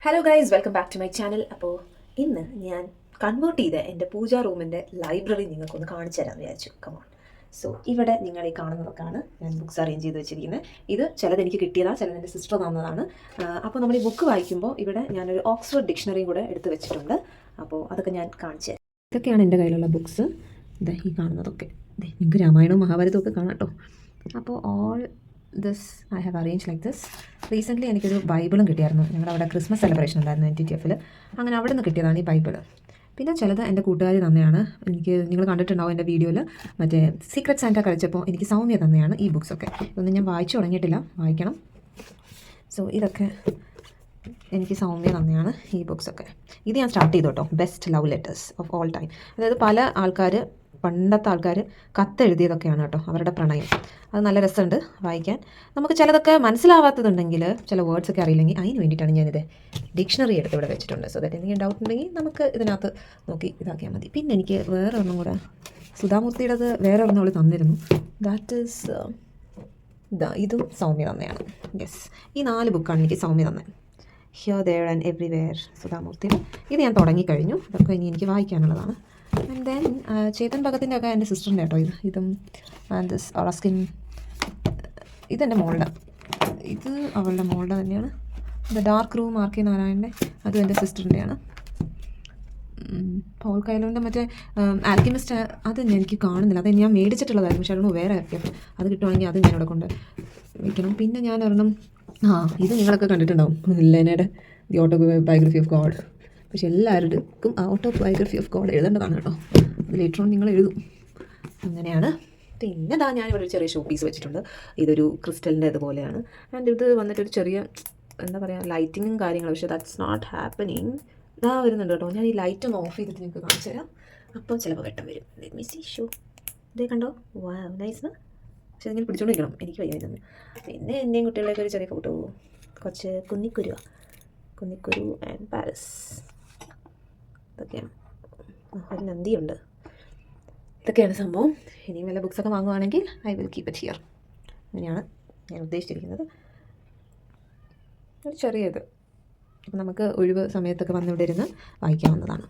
Hello guys, welcome back to my channel. അപ്പോൾ ഇന്ന് ഞാൻ കൺവേർട്ട് ചെയ്ത എൻ്റെ പൂജാ റൂമിൻ്റെ ലൈബ്രറി നിങ്ങൾക്കൊന്ന് കാണിച്ചു തരാമെന്ന് വിചാരിച്ചു. കമോൺ. സോ ഇവിടെ നിങ്ങൾ ഈ കാണുന്നതൊക്കെയാണ് ഞാൻ ബുക്സ് അറേഞ്ച് ചെയ്ത് വെച്ചിരിക്കുന്നത്. ഇത് ചിലത് എനിക്ക് കിട്ടിയതാണ്, ചിലത് എൻ്റെ സിസ്റ്റർ തന്നതാണ്. അപ്പോൾ നമ്മൾ ഈ ബുക്ക് വായിക്കുമ്പോൾ ഇവിടെ ഞാനൊരു ഓക്സ്ഫോർഡ് ഡിക്ഷണറിയും കൂടെ എടുത്ത് വെച്ചിട്ടുണ്ട്. അപ്പോൾ അതൊക്കെ ഞാൻ കാണിച്ചു തരാം. ഇതൊക്കെയാണ് എൻ്റെ കയ്യിലുള്ള ബുക്സ്. ഇത് ഈ കാണുന്നതൊക്കെ നിങ്ങൾക്ക് രാമായണവും മഹാഭാരതവും ഒക്കെ കാണാം കേട്ടോ. അപ്പോൾ all this I have arrange like this. Recently എനിക്കൊരു ബൈബിളും കിട്ടിയായിരുന്നു. ഞങ്ങളുടെ അവിടെ ക്രിസ്മസ് സെലിബ്രേഷൻ ഉണ്ടായിരുന്നു NTTF. അങ്ങനെ അവിടെ നിന്ന് കിട്ടിയതാണ് ഈ ബൈബിൾ. പിന്നെ ചിലത് എൻ്റെ കൂട്ടുകാർ തന്നെയാണ്. എനിക്ക് നിങ്ങൾ കണ്ടിട്ടുണ്ടാവും എൻ്റെ വീഡിയോയിൽ മറ്റേ സീക്രട്ട് സാന്റ കളിച്ചപ്പോൾ എനിക്ക് സൗമ്യ തന്നെയാണ് ഈ ബുക്സൊക്കെ. ഇതൊന്നും ഞാൻ വായിച്ചു തുടങ്ങിയിട്ടില്ല, വായിക്കണം. സോ ഇതൊക്കെ എനിക്ക് സൗമ്യ തന്നെയാണ് ഈ ബുക്സൊക്കെ. ഇത് ഞാൻ സ്റ്റാർട്ട് ചെയ്തു കേട്ടോ. Best love letters of all time. അതായത് പല ആൾക്കാർ, പണ്ടത്തെ ആൾക്കാർ കത്തെഴുതിയതൊക്കെയാണ് കേട്ടോ, അവരുടെ പ്രണയം. അത് നല്ല രസമുണ്ട് വായിക്കാൻ. നമുക്ക് ചിലതൊക്കെ മനസ്സിലാവാത്തതുണ്ടെങ്കിൽ, ചില വേർഡ്സൊക്കെ അറിയില്ലെങ്കിൽ, അതിന് വേണ്ടിയിട്ടാണ് ഞാനിത് ഡിക്ഷണറി എടുത്ത് ഇവിടെ വെച്ചിട്ടുണ്ട്. സോ ദാറ്റ് എന്തെങ്കിലും ഡൗട്ട് ഉണ്ടെങ്കിൽ നമുക്ക് ഇതിനകത്ത് നോക്കി ഇതാക്കിയാൽ മതി. പിന്നെ എനിക്ക് വേറെ ഒരെണ്ണം കൂടെ, സുധാമൂർത്തിയുടേത് വേറെ ഒരെണ്ണം അവൾ തന്നിരുന്നു. ദാറ്റ് ഈസ് ഇതും സൗമ്യ തന്നെയാണ്. യെസ്, ഈ 4 ബുക്കാണ് എനിക്ക് സൗമ്യ തന്നത്. ഹിയർ ദേർ ആൻഡ് എവ്രിവെയർ സുധാമൂർത്തിയുടെ. ഇത് ഞാൻ തുടങ്ങിക്കഴിഞ്ഞു. ഇതൊക്കെ ഇനി എനിക്ക് വായിക്കാനുള്ളതാണ്. ആൻഡ് ദെൻ ചേതൻ ഭഗത്തിൻ്റെ ഒക്കെ എൻ്റെ സിസ്റ്ററിൻ്റെ കേട്ടോ. ഇതും ആൻഡ് ദിസ് റസ്കിൻ, ഇതെൻ്റെ മോളുടെ, ഇത് അവളുടെ മോളുടെ തന്നെയാണ്. The dark room R K നാരായണൻ്റെ, അതും എൻ്റെ സിസ്റ്ററിൻ്റെയാണ്. പോൾ കൈലോൻ്റെ മറ്റേ ആൽക്കിമിസ്റ്റ്, അത് എനിക്ക് കാണുന്നില്ല. അത് ഞാൻ മേടിച്ചിട്ടുള്ളതായിരുന്നു, പക്ഷേ അതൊന്നും വേറെ ആയിരിക്കും. അത് കിട്ടുവാണെങ്കിൽ അത് ഞാനിവിടെ കൊണ്ട് വയ്ക്കണം. പിന്നെ ഞാൻ ഒരെണ്ണം, ഇത് നിങ്ങളൊക്കെ കണ്ടിട്ടുണ്ടാവും, ലെനയുടെ ദി ഓട്ടോബയോഗ്രഫി ഓഫ് ഗോഡ്. പക്ഷെ എല്ലാവർക്കും ഓട്ടോബയോഗ്രഫി ഓഫ് ഗോഡ് എഴുതേണ്ടതാണ് കേട്ടോ. അത് ലേറ്റർ ഓൺ നിങ്ങൾ എഴുതും. അങ്ങനെയാണ്. പിന്നെ ഞാനിവിടെ ഒരു ചെറിയ ഷോ പീസ് വെച്ചിട്ടുണ്ട്. ഇതൊരു ക്രിസ്റ്റലിൻ്റെ ഇതുപോലെയാണ്. ആൻഡ് ഇത് വന്നിട്ടൊരു ചെറിയ, എന്താ പറയുക, ലൈറ്റിങ്ങും കാര്യങ്ങളും. പക്ഷേ ദാറ്റ്സ് നോട്ട് ഹാപ്പനിങ്. വരുന്നുണ്ട് കേട്ടോ. ഞാൻ ഈ ലൈറ്റ് ഒന്ന് ഓഫ് ചെയ്തിട്ട് നിങ്ങൾക്ക് കാണിച്ചു തരാം. അപ്പോൾ ചിലപ്പോൾ വെട്ടം വരും. Let me see. ഷോ ഇതേ കണ്ടോ? വാവ്, നൈസ്. പക്ഷേ ഇങ്ങനെ പിടിച്ചോണ്ട് വയ്ക്കണം, എനിക്ക് വയ്യ ഇതൊന്നും. പിന്നെ എൻ്റെയും കുട്ടികളുടെയൊക്കെ ഒരു ചെറിയ ഫോട്ടോ, കുറച്ച് കുന്നിക്കുരു ആൻഡ് പാരസ്. ഇതൊക്കെയാണ്. ഒരു നന്ദിയുണ്ട്. ഇതൊക്കെയാണ് സംഭവം. ഇനിയും വല്ല ബുക്സൊക്കെ വാങ്ങുവാണെങ്കിൽ I will keep it here. അങ്ങനെയാണ് ഞാൻ ഉദ്ദേശിച്ചിരിക്കുന്നത്. ഒരു ചെറിയത്. അപ്പോൾ നമുക്ക് ഒഴിവ് സമയത്തൊക്കെ വന്നിവിടെ ഇരുന്ന് വായിക്കാവുന്നതാണ്.